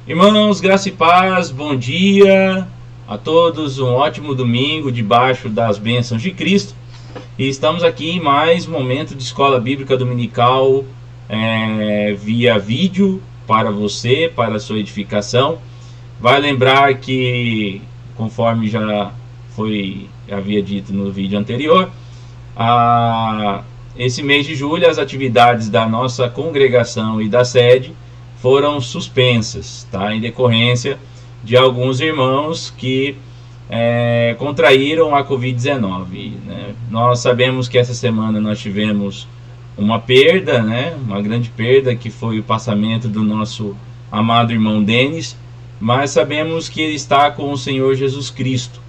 Irmãos, graça e paz, bom dia a todos, um ótimo domingo debaixo das bênçãos de Cristo. E estamos aqui em mais um momento de Escola Bíblica Dominical via vídeo para você, para a sua edificação. Vai lembrar que, conforme já havia dito no vídeo anterior, esse mês de julho as atividades da nossa congregação e da sede foram suspensas, tá? Em decorrência de alguns irmãos que contraíram a Covid-19, né? Nós sabemos que essa semana nós tivemos uma perda, né? Uma grande perda, que foi o passamento do nosso amado irmão Denis, mas sabemos que ele está com o Senhor Jesus Cristo.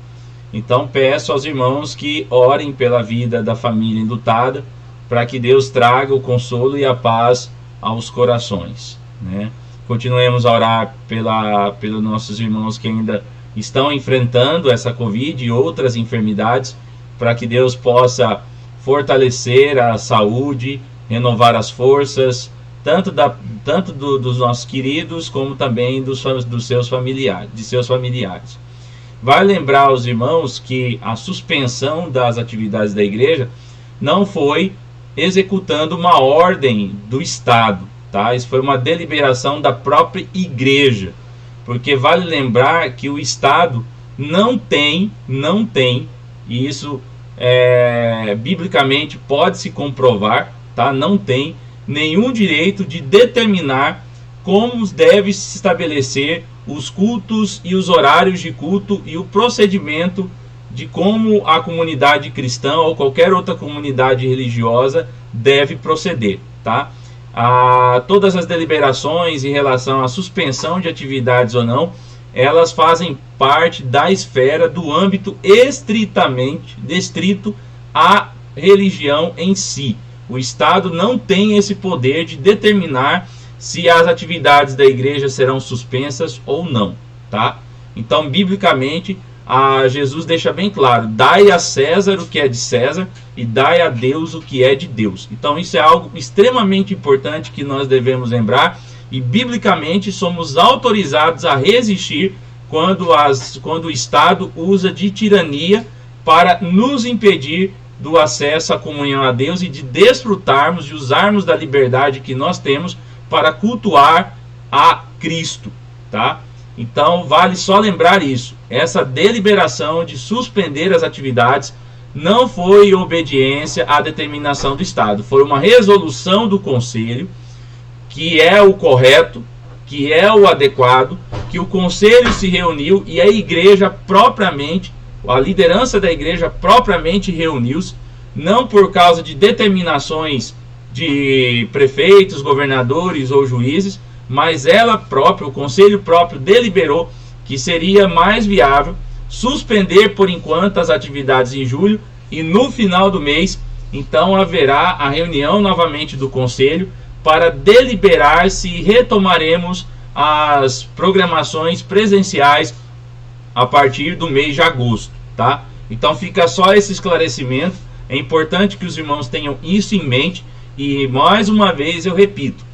Então peço aos irmãos que orem pela vida da família enlutada, para que Deus traga o consolo e a paz aos corações, né? Continuemos a orar pelos nossos irmãos que ainda estão enfrentando essa Covid e outras enfermidades, para que Deus possa fortalecer a saúde, renovar as forças, tanto dos nossos queridos, como também dos seus familiares. Vai lembrar aos irmãos que a suspensão das atividades da igreja não foi executando uma ordem do Estado, tá? Isso foi uma deliberação da própria igreja, porque vale lembrar que o Estado não tem, e isso biblicamente pode se comprovar, tá? Não tem nenhum direito de determinar como deve se estabelecer os cultos e os horários de culto e o procedimento de como a comunidade cristã ou qualquer outra comunidade religiosa deve proceder, tá? Todas as deliberações em relação à suspensão de atividades ou não, elas fazem parte da esfera do âmbito estritamente restrito à religião em si. O Estado não tem esse poder de determinar se as atividades da igreja serão suspensas ou não, tá? Então, biblicamente, Jesus deixa bem claro: dai a César o que é de César e dai a Deus o que é de Deus. Então isso é algo extremamente importante que nós devemos lembrar, e biblicamente somos autorizados a resistir quando o Estado usa de tirania para nos impedir do acesso à comunhão a Deus e de desfrutarmos e usarmos da liberdade que nós temos para cultuar a Cristo, tá? Então vale só lembrar isso. Essa deliberação de suspender as atividades não foi obediência à determinação do Estado. Foi uma resolução do Conselho, que é o correto, que é o adequado, que o Conselho se reuniu e a igreja propriamente, a liderança da igreja propriamente reuniu-se, não por causa de determinações de prefeitos, governadores ou juízes, mas ela própria, o Conselho próprio, deliberou que seria mais viável suspender por enquanto as atividades em julho, e no final do mês, então, haverá a reunião novamente do Conselho para deliberar se retomaremos as programações presenciais a partir do mês de agosto, tá? Então fica só esse esclarecimento. É importante que os irmãos tenham isso em mente, e mais uma vez eu repito,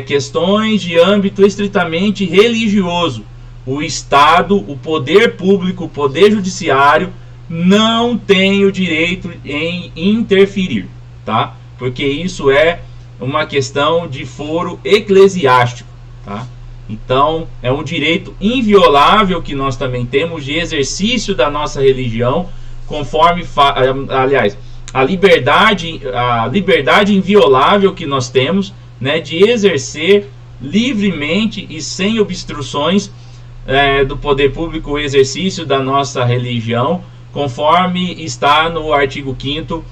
questões de âmbito estritamente religioso, o Estado, o poder público, o poder judiciário não tem o direito em interferir, tá? Porque isso é uma questão de foro eclesiástico, tá? Então é um direito inviolável que nós também temos de exercício da nossa religião, conforme aliás, a liberdade inviolável que nós temos, né, de exercer livremente e sem obstruções do poder público o exercício da nossa religião, conforme está no artigo 5º,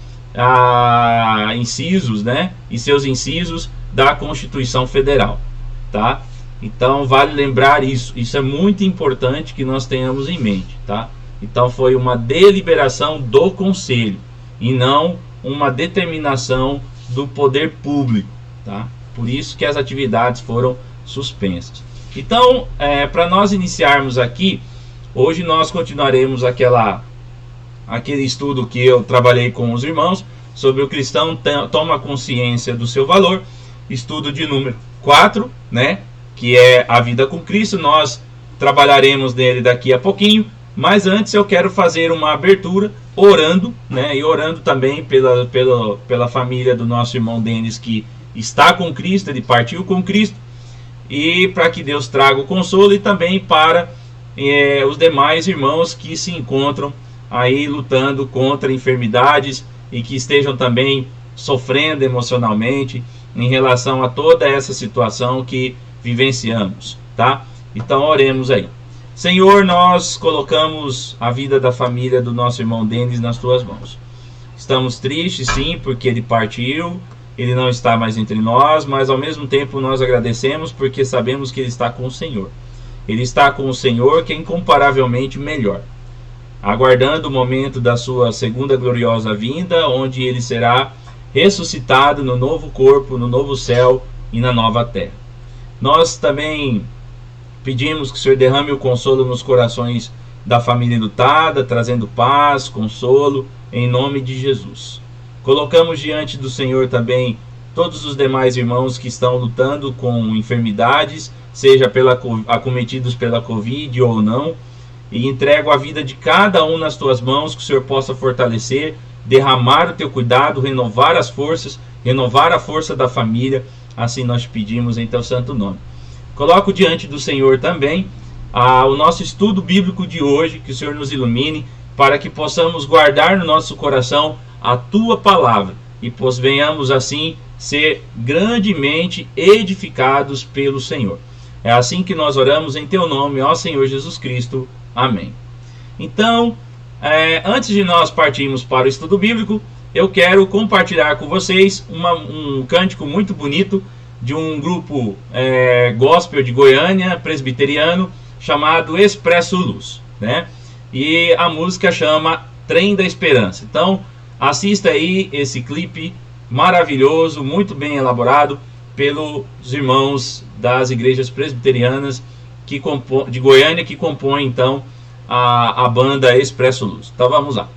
incisos, né, e seus incisos da Constituição Federal, tá? Então vale lembrar isso é muito importante que nós tenhamos em mente, tá? Então foi uma deliberação do Conselho e não uma determinação do poder público, tá? Por isso que as atividades foram suspensas. Então, para nós iniciarmos aqui, hoje nós continuaremos aquele estudo que eu trabalhei com os irmãos sobre o cristão toma consciência do seu valor, estudo de número 4, né? que é a vida com Cristo. Nós trabalharemos nele daqui a pouquinho, mas antes eu quero fazer uma abertura orando, né? E orando também pela família do nosso irmão Denis, que está com Cristo, ele partiu com Cristo, e para que Deus traga o consolo, e também para os demais irmãos que se encontram aí lutando contra enfermidades e que estejam também sofrendo emocionalmente em relação a toda essa situação que vivenciamos, tá? Então oremos aí. Senhor, nós colocamos a vida da família do nosso irmão Denis nas tuas mãos. Estamos tristes, sim, porque ele partiu, ele não está mais entre nós, mas ao mesmo tempo nós agradecemos porque sabemos que ele está com o Senhor. Ele está com o Senhor, que é incomparavelmente melhor, aguardando o momento da sua segunda gloriosa vinda, onde ele será ressuscitado no novo corpo, no novo céu e na nova terra. Nós também pedimos que o Senhor derrame o consolo nos corações da família enlutada, trazendo paz, consolo, em nome de Jesus. Colocamos diante do Senhor também todos os demais irmãos que estão lutando com enfermidades, seja acometidos pela Covid ou não, e entrego a vida de cada um nas tuas mãos, que o Senhor possa fortalecer, derramar o teu cuidado, renovar as forças, renovar a força da família. Assim nós te pedimos em teu santo nome. Coloco diante do Senhor também o nosso estudo bíblico de hoje, que o Senhor nos ilumine, para que possamos guardar no nosso coração a tua palavra e venhamos assim ser grandemente edificados pelo Senhor. É assim que nós oramos em teu nome, ó Senhor Jesus Cristo. Amém. Então, antes de nós partirmos para o estudo bíblico, eu quero compartilhar com vocês um cântico muito bonito de um grupo gospel de Goiânia, presbiteriano, chamado Expresso Luz, né? E a música chama Trem da Esperança. Então, assista aí esse clipe maravilhoso, muito bem elaborado pelos irmãos das igrejas presbiterianas de Goiânia, que compõem então a banda Expresso Luz. Então vamos lá.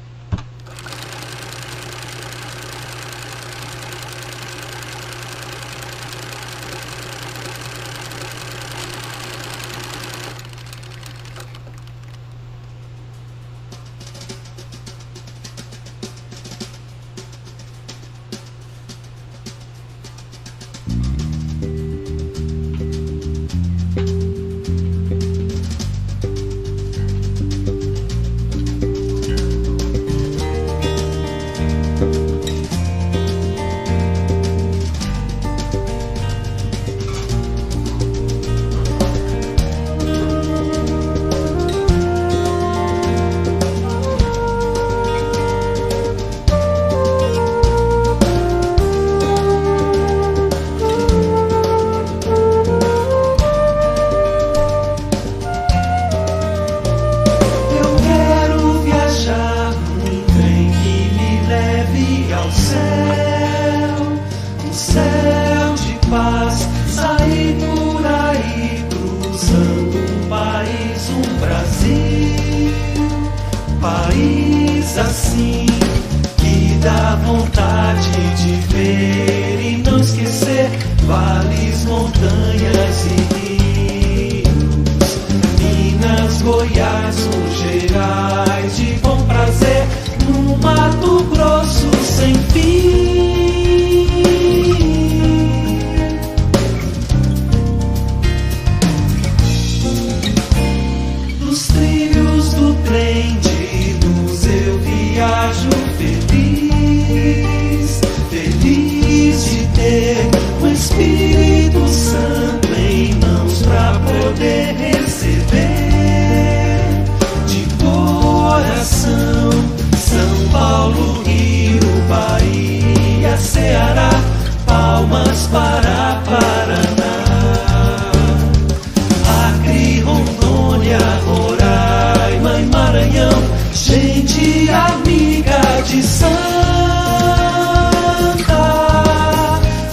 Santa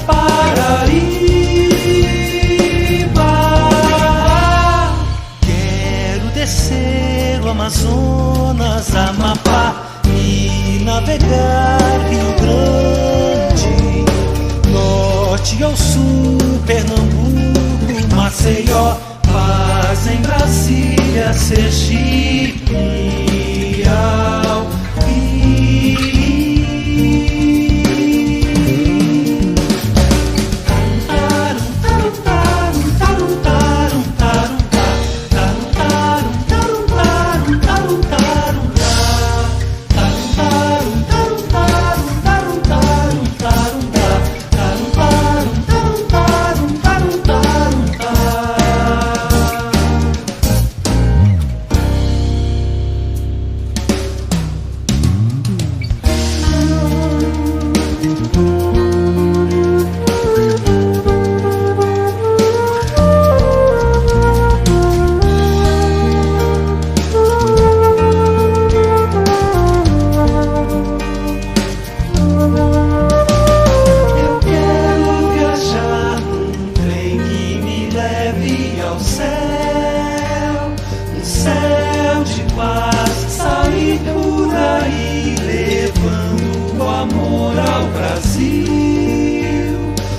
Paraíba. Maceió, paz em Brasília, Sergipe,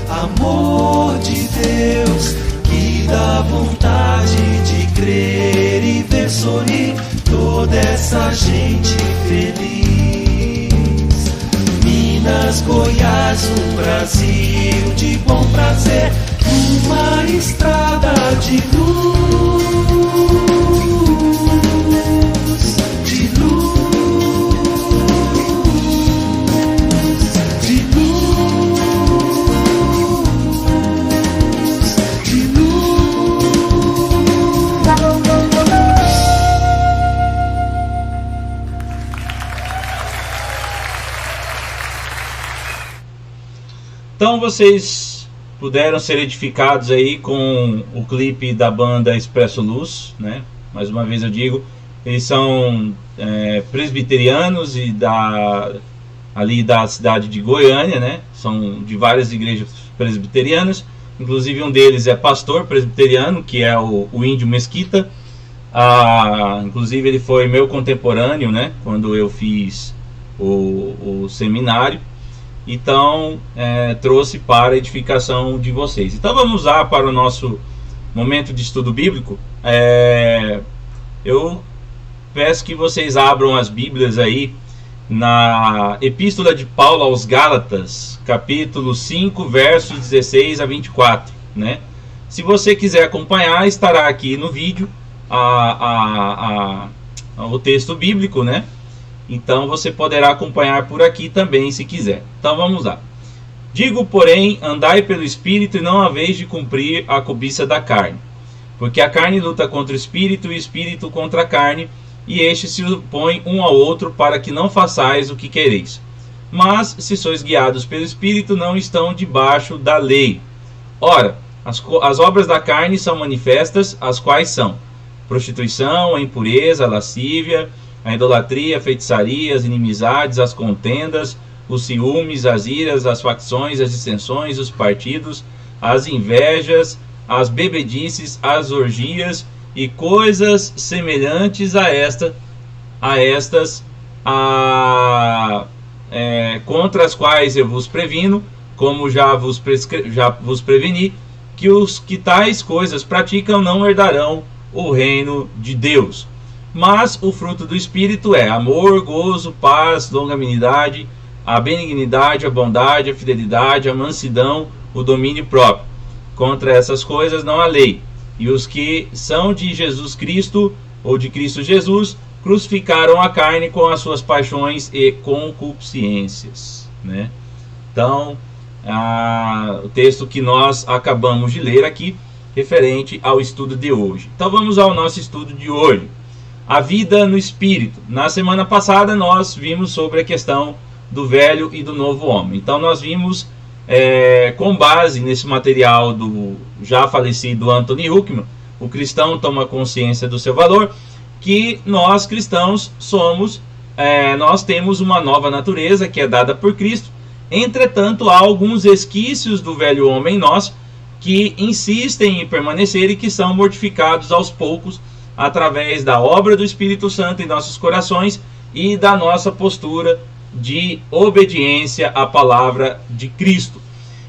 amor de Deus que dá vontade de crer e ver sorrir toda essa gente feliz. Minas, Goiás, o Brasil de bom prazer, uma estrada de luz, de luz. Então vocês puderam ser edificados aí com o clipe da banda Expresso Luz, né? Mais uma vez eu digo, eles são presbiterianos e ali da cidade de Goiânia, né? São de várias igrejas presbiterianas, inclusive um deles é pastor presbiteriano, que é o Índio Mesquita. Inclusive ele foi meu contemporâneo, né? Quando eu fiz o seminário. Então trouxe para a edificação de vocês. Então vamos lá para o nosso momento de estudo bíblico. Eu peço que vocês abram as Bíblias aí na Epístola de Paulo aos Gálatas, capítulo 5, versos 16 a 24, né? Se você quiser acompanhar, estará aqui no vídeo o texto bíblico, né? Então você poderá acompanhar por aqui também, se quiser. Então vamos lá. Digo, porém, andai pelo Espírito e não haveis de cumprir a cobiça da carne. Porque a carne luta contra o Espírito e o Espírito contra a carne, e estes se opõem um ao outro para que não façais o que quereis. Mas, se sois guiados pelo Espírito, não estão debaixo da lei. Ora, as obras da carne são manifestas, as quais são prostituição, a impureza, a lascívia, a idolatria, a feitiçaria, as inimizades, as contendas, os ciúmes, as iras, as facções, as dissensões, os partidos, as invejas, as bebedices, as orgias e coisas semelhantes a estas, contra as quais eu vos previno, como já vos preveni, que os que tais coisas praticam não herdarão o reino de Deus. Mas o fruto do Espírito é amor, gozo, paz, longanimidade, a benignidade, a bondade, a fidelidade, a mansidão, o domínio próprio. Contra essas coisas não há lei. E os que são de Jesus Cristo, ou de Cristo Jesus, crucificaram a carne com as suas paixões e concupiscências, né? Então, o texto que nós acabamos de ler aqui, referente ao estudo de hoje. Então vamos ao nosso estudo de hoje. A vida no Espírito. Na semana passada nós vimos sobre a questão do velho e do novo homem. Então nós vimos, com base nesse material do já falecido Anthony Huckman, o cristão toma consciência do seu valor, que nós cristãos nós temos uma nova natureza que é dada por Cristo. Entretanto, há alguns resquícios do velho homem em nós que insistem em permanecer e que são mortificados aos poucos através da obra do Espírito Santo em nossos corações e da nossa postura de obediência à palavra de Cristo.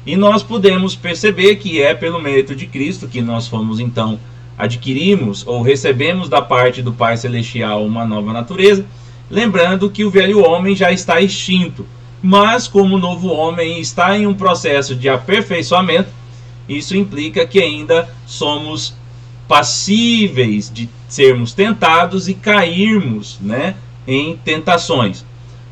E nós podemos perceber que é pelo mérito de Cristo que nós fomos então, adquirimos ou recebemos da parte do Pai Celestial uma nova natureza, lembrando que o velho homem já está extinto, mas como o novo homem está em um processo de aperfeiçoamento, isso implica que ainda somos passíveis de sermos tentados e cairmos, né, em tentações.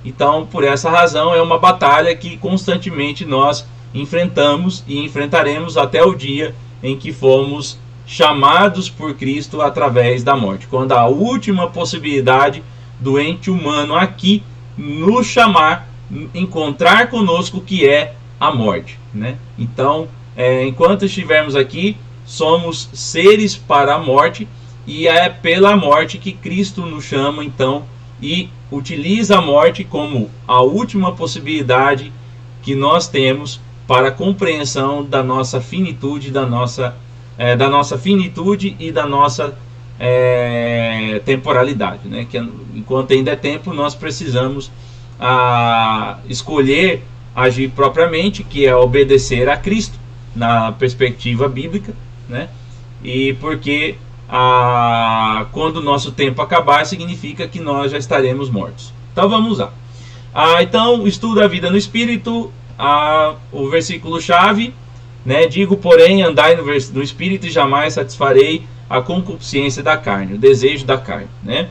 Então, por essa razão, é uma batalha que constantemente nós enfrentamos e enfrentaremos até o dia em que fomos chamados por Cristo através da morte, quando a última possibilidade do ente humano aqui nos chamar, encontrar conosco, que é a morte, né? Então, enquanto estivermos aqui, somos seres para a morte, e é pela morte que Cristo nos chama então, e utiliza a morte como a última possibilidade que nós temos para a compreensão da nossa finitude, da nossa finitude e da nossa temporalidade, né? Que enquanto ainda é tempo, nós precisamos escolher agir propriamente, que é obedecer a Cristo na perspectiva bíblica, né? E porque quando o nosso tempo acabar, significa que nós já estaremos mortos. Então vamos lá. Então, estudo a vida no Espírito, o versículo chave, né? Digo, porém, andai no Espírito e jamais satisfarei a concupiscência da carne, o desejo da carne, né?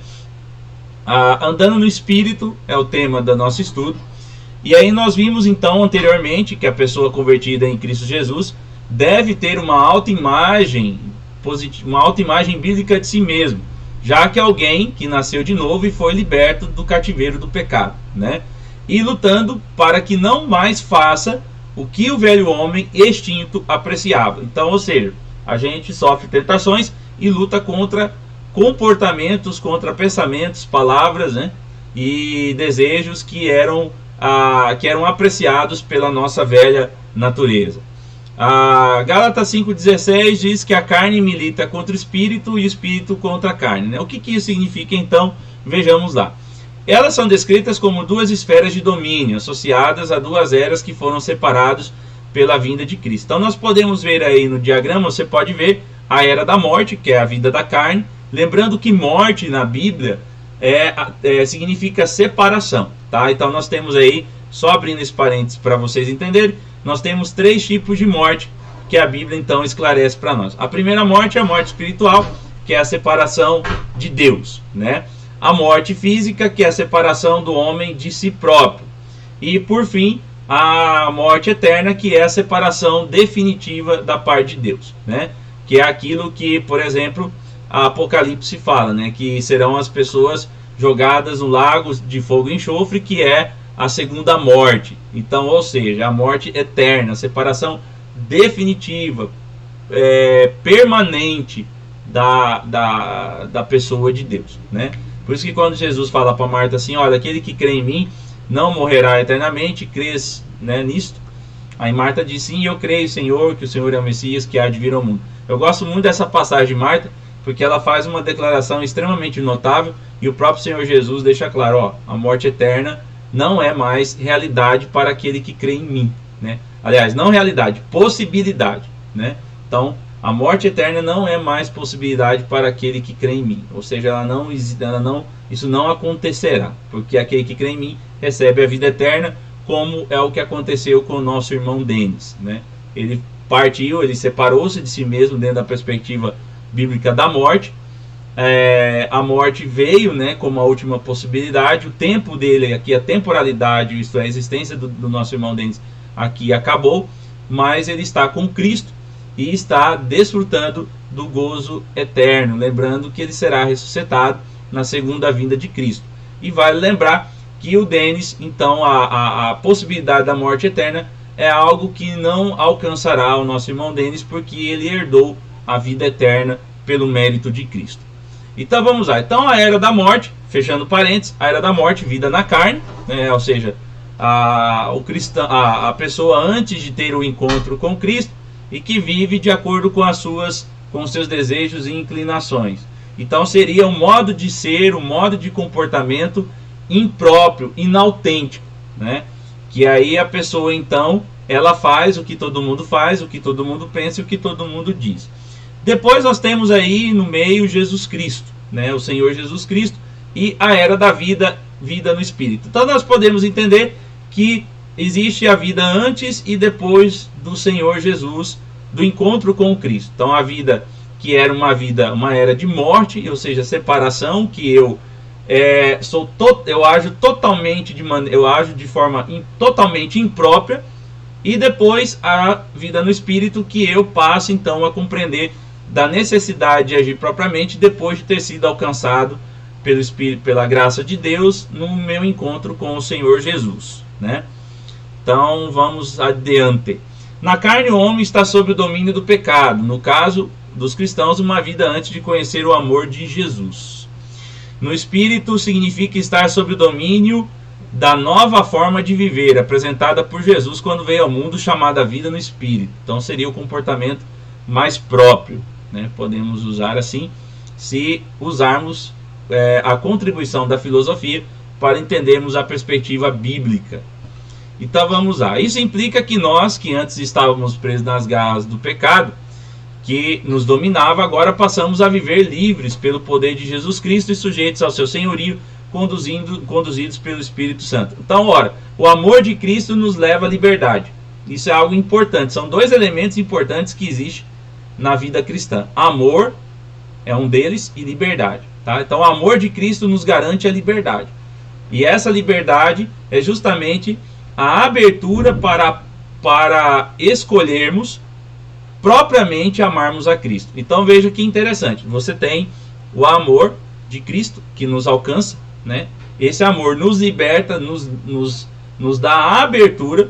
Andando no Espírito é o tema do nosso estudo. E aí nós vimos então anteriormente que a pessoa convertida em Cristo Jesus deve ter uma autoimagem positiva, uma autoimagem bíblica de si mesmo, já que alguém que nasceu de novo e foi liberto do cativeiro do pecado, né? E lutando para que não mais faça o que o velho homem extinto apreciava. Então, ou seja, a gente sofre tentações e luta contra comportamentos, contra pensamentos, palavras, né? E desejos que eram apreciados pela nossa velha natureza. Gálatas 5,16 diz que a carne milita contra o espírito e o espírito contra a carne, né? O que isso significa então? Vejamos lá. Elas são descritas como duas esferas de domínio, associadas a duas eras que foram separadas pela vinda de Cristo. Então nós podemos ver aí no diagrama, você pode ver a era da morte, que é a vida da carne. Lembrando que morte na Bíblia significa separação, tá? Então nós temos aí, só abrindo esse parênteses para vocês entenderem, nós temos 3 tipos de morte que a Bíblia então esclarece para nós. A primeira morte é a morte espiritual, que é a separação de Deus, né? A morte física, que é a separação do homem de si próprio. E por fim, a morte eterna, que é a separação definitiva da parte de Deus, né? Que é aquilo que, por exemplo, a Apocalipse fala, né? Que serão as pessoas jogadas no lago de fogo e enxofre, que é a segunda morte. Então, ou seja, a morte eterna, a separação definitiva, permanente da pessoa de Deus, né? Por isso que quando Jesus fala para Marta assim, olha, aquele que crê em mim não morrerá eternamente, crês, né, nisto? Aí Marta diz, sim, eu creio, Senhor, que o Senhor é o Messias que há de vir ao mundo. Eu gosto muito dessa passagem de Marta, porque ela faz uma declaração extremamente notável, e o próprio Senhor Jesus deixa claro, ó, a morte eterna não é mais realidade para aquele que crê em mim, né? Aliás, não realidade, possibilidade, né? Então, a morte eterna não é mais possibilidade para aquele que crê em mim. Ou seja, isso não acontecerá, porque aquele que crê em mim recebe a vida eterna, como é o que aconteceu com o nosso irmão Denis, né? Ele partiu, ele separou-se de si mesmo dentro da perspectiva bíblica da morte. A morte veio, né, como a última possibilidade. O tempo dele aqui, a temporalidade, isto é, a existência do nosso irmão Denis aqui acabou, mas ele está com Cristo e está desfrutando do gozo eterno, lembrando que ele será ressuscitado na segunda vinda de Cristo. E vale lembrar que o Denis, então, a possibilidade da morte eterna é algo que não alcançará o nosso irmão Denis, porque ele herdou a vida eterna pelo mérito de Cristo. Então vamos lá. Então a era da morte, fechando parênteses, a era da morte, vida na carne, né? Ou seja, a pessoa antes de ter o encontro com Cristo e que vive de acordo com os seus desejos e inclinações. Então seria um modo de ser, um modo de comportamento impróprio, inautêntico, né? Que aí a pessoa então ela faz o que todo mundo faz, o que todo mundo pensa e o que todo mundo diz. Depois nós temos aí no meio Jesus Cristo, né? O Senhor Jesus Cristo e a era da vida, vida no Espírito. Então nós podemos entender que existe a vida antes e depois do Senhor Jesus, do encontro com Cristo. Então a vida que era uma era de morte, ou seja, separação, que eu ajo totalmente eu ajo de forma totalmente imprópria, e depois a vida no Espírito, que eu passo então a compreender da necessidade de agir propriamente depois de ter sido alcançado pelo Espírito, pela graça de Deus, no meu encontro com o Senhor Jesus, né? Então vamos adiante. Na carne o homem está sob o domínio do pecado, no caso dos cristãos, uma vida antes de conhecer o amor de Jesus. No Espírito significa estar sob o domínio da nova forma de viver apresentada por Jesus quando veio ao mundo, chamada vida no Espírito. Então seria o comportamento mais próprio, né? Podemos usar assim, se usarmos a contribuição da filosofia para entendermos a perspectiva bíblica. Então vamos lá. Isso implica que nós, que antes estávamos presos nas garras do pecado, que nos dominava, agora passamos a viver livres pelo poder de Jesus Cristo e sujeitos ao seu senhorio, conduzidos pelo Espírito Santo. Então, ora, o amor de Cristo nos leva à liberdade. Isso é algo importante. São dois elementos importantes que existem na vida cristã. Amor é um deles e liberdade. Tá? Então, o amor de Cristo nos garante a liberdade. E essa liberdade é justamente a abertura para escolhermos propriamente amarmos a Cristo. Então, veja que interessante. Você tem o amor de Cristo que nos alcança, né? Esse amor nos liberta, nos dá a abertura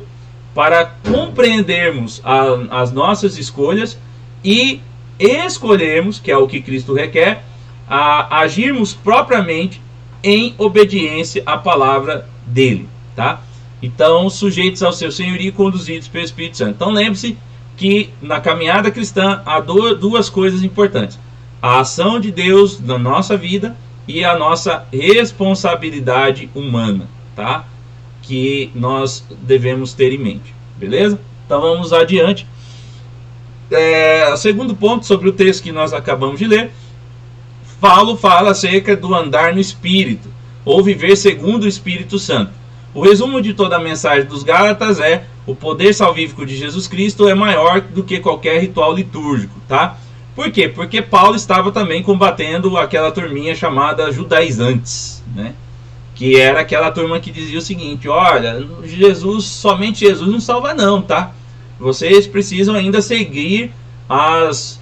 para compreendermos as nossas escolhas e escolhermos, que é o que Cristo requer, a agirmos propriamente em obediência à palavra dele, tá? Então, sujeitos ao seu senhorio e conduzidos pelo Espírito Santo. Então, lembre-se que na caminhada cristã há duas coisas importantes: a ação de Deus na nossa vida e a nossa responsabilidade humana, tá? Que nós devemos ter em mente, beleza? Então vamos adiante. O segundo ponto sobre o texto que nós acabamos de ler, fala acerca do andar no Espírito, ou viver segundo o Espírito Santo. O resumo de toda a mensagem dos Gálatas é: o poder salvífico de Jesus Cristo é maior do que qualquer ritual litúrgico, tá? Por quê? Porque Paulo estava também combatendo aquela turminha chamada judaizantes, né? Que era aquela turma que dizia o seguinte: olha, somente Jesus não salva não, tá? Vocês precisam ainda seguir as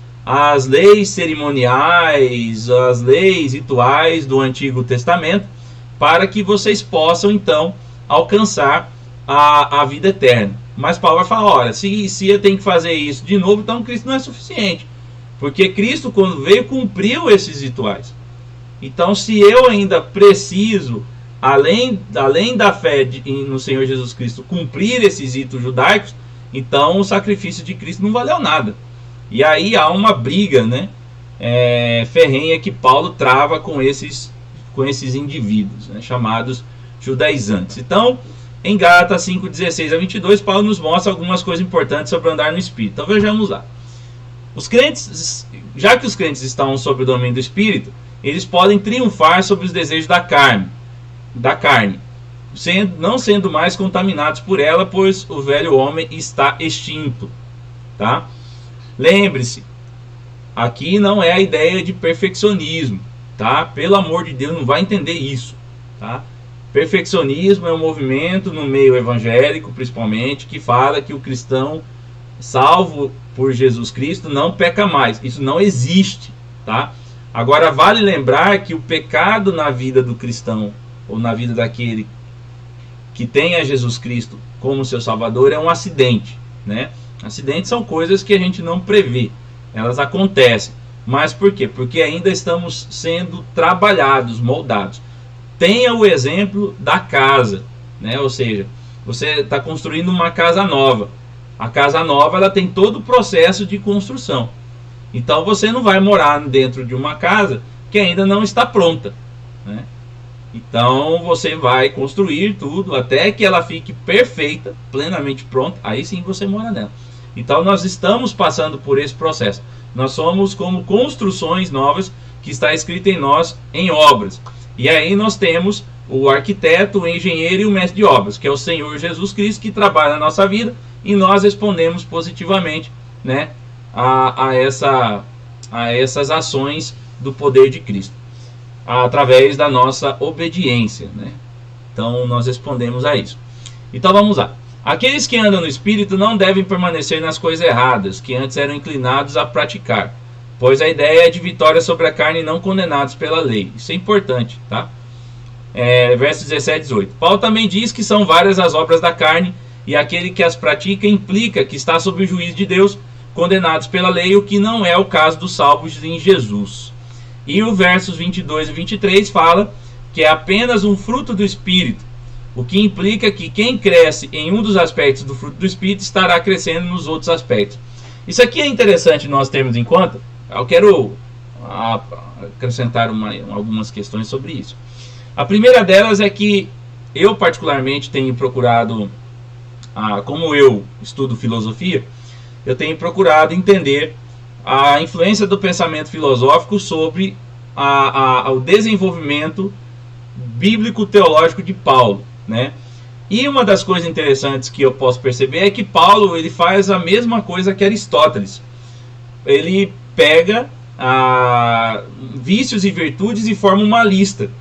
leis cerimoniais, as leis rituais do Antigo Testamento, para que vocês possam então alcançar a vida eterna. Mas Paulo vai falar: olha, se eu tenho que fazer isso de novo, então Cristo não é suficiente. Porque Cristo, quando veio, cumpriu esses rituais. Então, se eu ainda preciso, além da fé no Senhor Jesus Cristo, cumprir esses ritos judaicos, então o sacrifício de Cristo não valeu nada. E aí há uma briga, né, ferrenha que Paulo trava com esses indivíduos, né, chamados judaizantes. Então, em Gálatas 5:16 a 22, Paulo nos mostra algumas coisas importantes sobre andar no Espírito. Então vejamos lá. Os crentes, já que os crentes estão sob o domínio do Espírito, eles podem triunfar sobre os desejos da carne, não sendo mais contaminados por ela, pois o velho homem está extinto, tá? Lembre-se, aqui não é a ideia de perfeccionismo, tá? Pelo amor de Deus, não vai entender isso, tá? Perfeccionismo é um movimento no meio evangélico, principalmente, que fala que o cristão salvo por Jesus Cristo não peca mais. Isso não existe, tá? Agora vale lembrar que o pecado na vida do cristão, ou na vida daquele que tem a Jesus Cristo como seu Salvador, é um acidente, né? Acidentes são coisas que a gente não prevê, elas acontecem. Mas por quê? Porque ainda estamos sendo trabalhados, moldados. Tenha o exemplo da casa, né? Ou seja, você está construindo uma casa nova. A casa nova, ela tem todo o processo de construção. Então você não vai morar dentro de uma casa que ainda não está pronta, né? Então você vai construir tudo até que ela fique perfeita, plenamente pronta, aí sim você mora nela. Então nós estamos passando por esse processo. Nós somos como construções novas que está escrito em nós em obras. E aí nós temos o arquiteto, o engenheiro e o mestre de obras, que é o Senhor Jesus Cristo, que trabalha na nossa vida, e nós respondemos positivamente, né, a essas ações do poder de Cristo, através da nossa obediência, né? Então nós respondemos a isso. Então vamos lá. Aqueles que andam no Espírito não devem permanecer nas coisas erradas, que antes eram inclinados a praticar, pois a ideia é de vitória sobre a carne e não condenados pela lei. Isso é importante, tá? Versos 17 e 18. Paulo também diz que são várias as obras da carne, e aquele que as pratica implica que está sob o juízo de Deus, condenados pela lei, o que não é o caso dos salvos em Jesus. E o versos 22 e 23 fala que é apenas um fruto do Espírito, o que implica que quem cresce em um dos aspectos do fruto do Espírito estará crescendo nos outros aspectos. Isso aqui é interessante nós termos em conta. Eu quero acrescentar algumas questões sobre isso. A primeira delas é que eu particularmente tenho procurado, como eu estudo filosofia, eu tenho procurado entender a influência do pensamento filosófico sobre o desenvolvimento bíblico-teológico de Paulo, né? E uma das coisas interessantes que eu posso perceber é que Paulo ele faz a mesma coisa que Aristóteles. Ele pega vícios e virtudes e forma uma lista.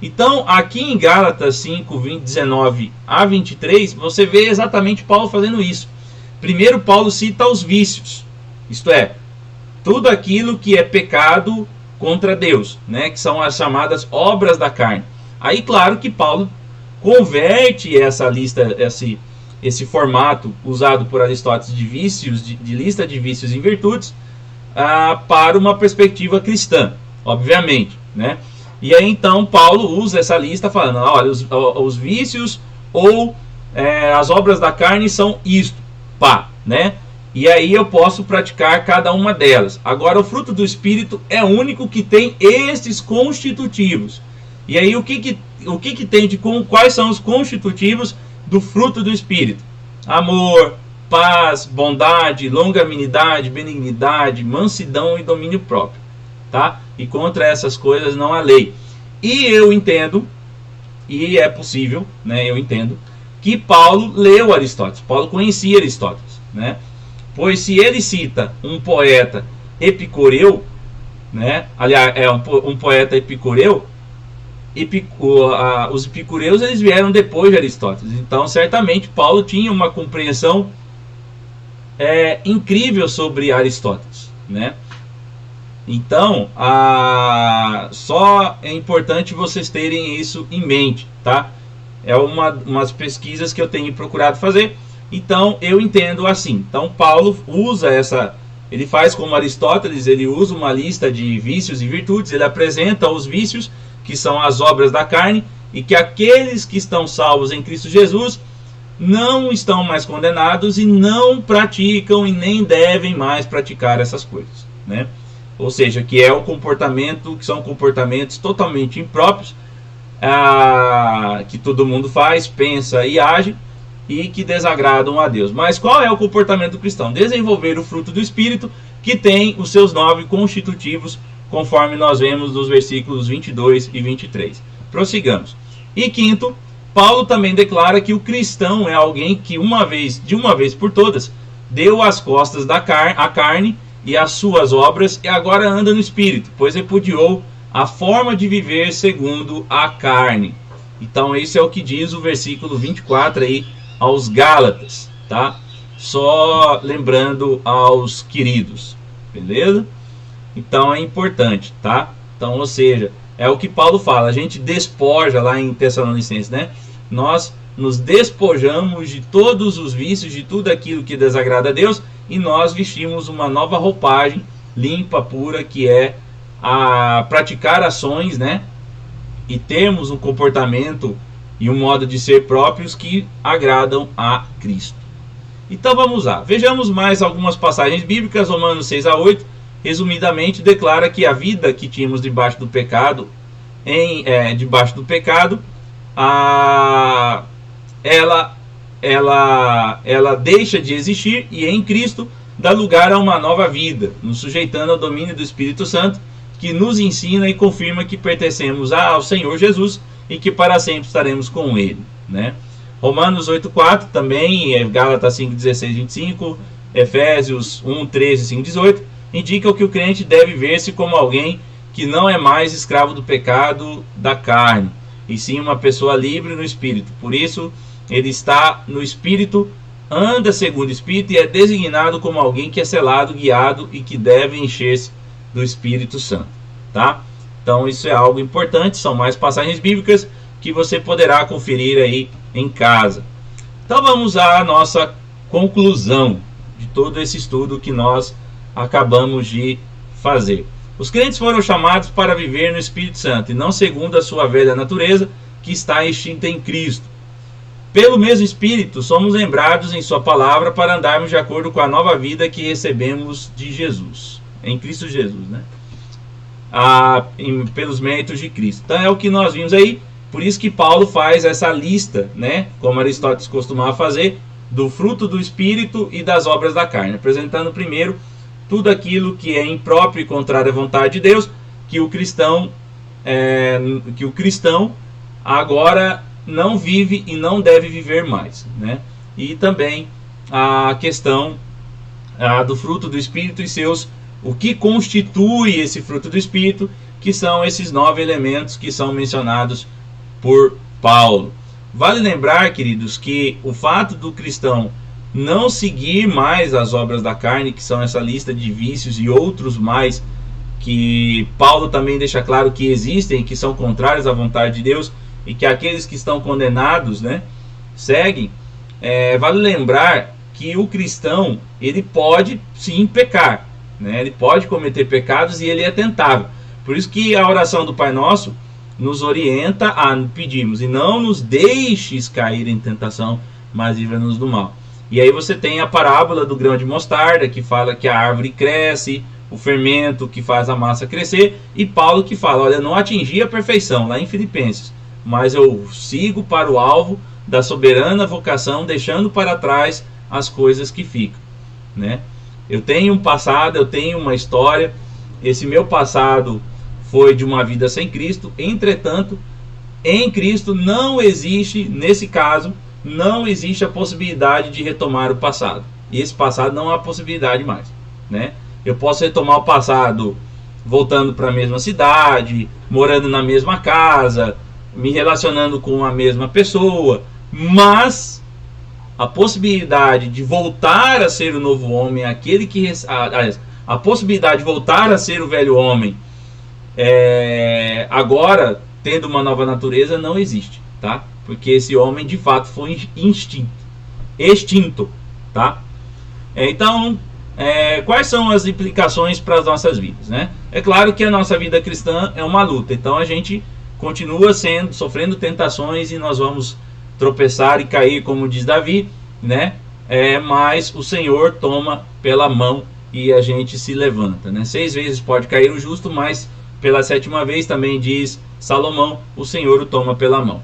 Então, aqui em Gálatas 5, 19 a 23, você vê exatamente Paulo fazendo isso. Primeiro, Paulo cita os vícios, isto é, tudo aquilo que é pecado contra Deus, né, que são as chamadas obras da carne. Aí, claro que Paulo converte essa lista, esse formato usado por Aristóteles de vícios, de lista de vícios e virtudes, para uma perspectiva cristã, obviamente, né? E aí então Paulo usa essa lista falando, olha, os vícios ou as obras da carne são isto, né? E aí eu posso praticar cada uma delas. Agora o fruto do Espírito é o único que tem esses constitutivos. E aí o que tem quais são os constitutivos do fruto do Espírito? Amor, paz, bondade, longanimidade, benignidade, mansidão e domínio próprio, tá? E contra essas coisas não há lei. E eu entendo, e é possível, né, eu entendo, que Paulo leu Aristóteles. Paulo conhecia Aristóteles, né? Pois se ele cita um poeta epicureu, né? Aliás, um poeta epicureu, os epicureus eles vieram depois de Aristóteles. Então, certamente, Paulo tinha uma compreensão incrível sobre Aristóteles, né? Então, só é importante vocês terem isso em mente, tá? É umas pesquisas que eu tenho procurado fazer. Então, eu entendo assim. Então, Paulo usa ele faz como Aristóteles, ele usa uma lista de vícios e virtudes, ele apresenta os vícios, que são as obras da carne, e que aqueles que estão salvos em Cristo Jesus não estão mais condenados e não praticam e nem devem mais praticar essas coisas, né? Ou seja, que são comportamentos totalmente impróprios, que todo mundo faz, pensa e age, e que desagradam a Deus. Mas qual é o comportamento do cristão? Desenvolver o fruto do Espírito, que tem os seus 9 constitutivos, conforme nós vemos nos versículos 22 e 23. Prossigamos. E quinto, Paulo também declara que o cristão é alguém que de uma vez por todas, deu as costas à carne e as suas obras, e agora anda no Espírito, pois repudiou a forma de viver segundo a carne. Então esse é o que diz o versículo 24 aí aos Gálatas, tá? Só lembrando aos queridos, beleza? Então é importante, tá? Então, ou seja, é o que Paulo fala, a gente despoja lá em Tessalonicenses, né? Nós nos despojamos de todos os vícios, de tudo aquilo que desagrada a Deus, e nós vestimos uma nova roupagem, limpa, pura, que é a praticar ações, né? E termos um comportamento e um modo de ser próprios que agradam a Cristo. Então vamos lá, vejamos mais algumas passagens bíblicas. Romanos 6 a 8, resumidamente, declara que a vida que tínhamos debaixo do pecado debaixo do pecado, ela deixa de existir e em Cristo dá lugar a uma nova vida, nos sujeitando ao domínio do Espírito Santo, que nos ensina e confirma que pertencemos ao Senhor Jesus e que para sempre estaremos com Ele, né? Romanos 8,4 também, Gálatas 5,16, 25, Efésios 1,13, 5, 18, indicam que o crente deve ver-se como alguém que não é mais escravo do pecado da carne, e sim uma pessoa livre no Espírito. Por isso, ele está no Espírito, anda segundo o Espírito e é designado como alguém que é selado, guiado e que deve encher-se do Espírito Santo, tá? Então isso é algo importante, são mais passagens bíblicas que você poderá conferir aí em casa. Então vamos à nossa conclusão de todo esse estudo que nós acabamos de fazer. Os crentes foram chamados para viver no Espírito Santo e não segundo a sua velha natureza que está extinta em Cristo. Pelo mesmo Espírito, somos lembrados em sua palavra para andarmos de acordo com a nova vida que recebemos de Jesus, em Cristo Jesus, né? Pelos méritos de Cristo. Então é o que nós vimos aí, por isso que Paulo faz essa lista, né? Como Aristóteles costumava fazer, do fruto do Espírito e das obras da carne, apresentando primeiro tudo aquilo que é impróprio e contrário à vontade de Deus, que o cristão agora não vive e não deve viver mais, né? E também a questão do fruto do Espírito e o que constitui esse fruto do Espírito, que são esses 9 elementos que são mencionados por Paulo. Vale lembrar, queridos, que o fato do cristão não seguir mais as obras da carne, que são essa lista de vícios e outros mais, que Paulo também deixa claro que existem, que são contrários à vontade de Deus, e que aqueles que estão condenados, né, seguem. Vale lembrar que o cristão, ele pode sim pecar, né? Ele pode cometer pecados e ele é tentável. Por isso que a oração do Pai Nosso nos orienta a pedirmos: e não nos deixes cair em tentação, mas livra-nos do mal. E aí você tem a parábola do grão de mostarda, que fala que a árvore cresce, o fermento que faz a massa crescer, e Paulo que fala: olha, não atingi a perfeição, lá em Filipenses, mas eu sigo para o alvo da soberana vocação, deixando para trás as coisas que ficam, né? Eu tenho um passado, eu tenho uma história. Esse meu passado foi de uma vida sem Cristo. Entretanto, em Cristo não existe, nesse caso, não existe a possibilidade de retomar o passado. E esse passado não há possibilidade mais, né? Eu posso retomar o passado voltando para a mesma cidade, morando na mesma casa, me relacionando com a mesma pessoa, mas a possibilidade de voltar a ser o novo homem, aquele que a possibilidade de voltar a ser o velho homem, agora tendo uma nova natureza, não existe, tá? Porque esse homem de fato foi extinto, tá? Então, quais são as implicações para as nossas vidas, né? É claro que a nossa vida cristã é uma luta, então a gente continua sofrendo tentações e nós vamos tropeçar e cair, como diz Davi, né? Mas o Senhor toma pela mão e a gente se levanta, né? 6 vezes pode cair o justo, mas pela 7ª vez, também diz Salomão, o Senhor o toma pela mão.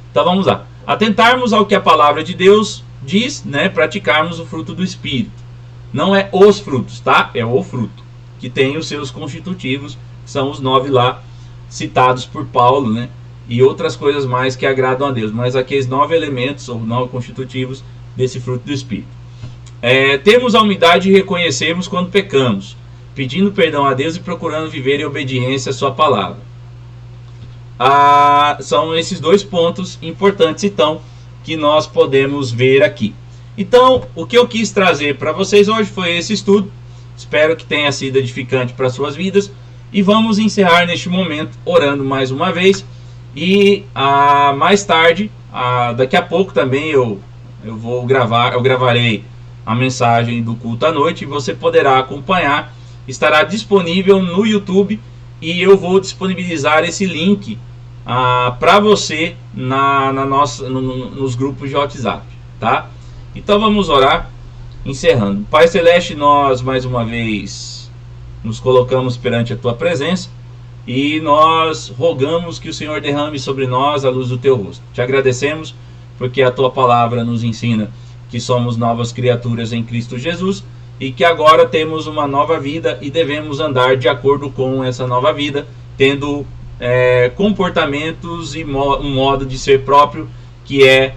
Então vamos lá, atentarmos ao que a palavra de Deus diz, né? Praticarmos o fruto do Espírito. Não é os frutos, tá? É o fruto, que tem os seus constitutivos, que são os 9 lá citados por Paulo, né? E outras coisas mais que agradam a Deus, mas aqueles 9 elementos ou 9 constitutivos desse fruto do Espírito. Temos a humildade de reconhecermos quando pecamos, pedindo perdão a Deus e procurando viver em obediência à sua palavra. São esses 2 pontos importantes, então, que nós podemos ver aqui. Então, o que eu quis trazer para vocês hoje foi esse estudo. Espero que tenha sido edificante para suas vidas. E vamos encerrar neste momento orando mais uma vez. E mais tarde, daqui a pouco também eu gravarei a mensagem do culto à noite e você poderá acompanhar. Estará disponível no YouTube e eu vou disponibilizar esse link para você nos grupos de WhatsApp, tá? Então vamos orar, encerrando. Pai Celeste, nós mais uma vez nos colocamos perante a Tua presença e nós rogamos que o Senhor derrame sobre nós a luz do teu rosto. Te agradecemos porque a tua palavra nos ensina que somos novas criaturas em Cristo Jesus e que agora temos uma nova vida e devemos andar de acordo com essa nova vida, tendo comportamentos e um modo de ser próprio que é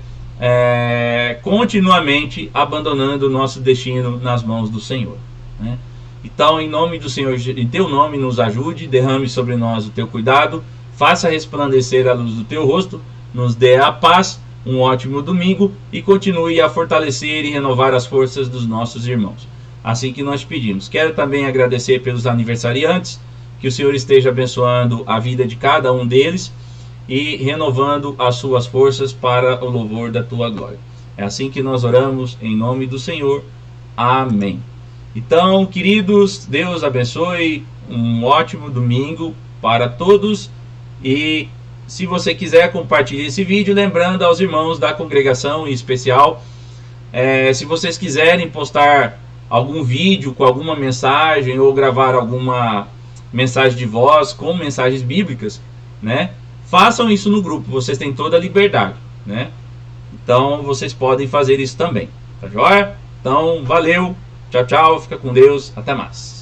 continuamente abandonando o nosso destino nas mãos do Senhor, né? Então, em nome do Senhor, em teu nome, nos ajude, derrame sobre nós o teu cuidado, faça resplandecer a luz do teu rosto, nos dê a paz, um ótimo domingo e continue a fortalecer e renovar as forças dos nossos irmãos. Assim que nós pedimos. Quero também agradecer pelos aniversariantes, que o Senhor esteja abençoando a vida de cada um deles e renovando as suas forças para o louvor da tua glória. É assim que nós oramos, em nome do Senhor. Amém. Então, queridos, Deus abençoe, um ótimo domingo para todos, e se você quiser, compartilhe esse vídeo, lembrando aos irmãos da congregação em especial, se vocês quiserem postar algum vídeo com alguma mensagem ou gravar alguma mensagem de voz com mensagens bíblicas, né, façam isso no grupo, vocês têm toda a liberdade, né? Então vocês podem fazer isso também, tá joia? Então valeu, tchau, tchau, fica com Deus, até mais.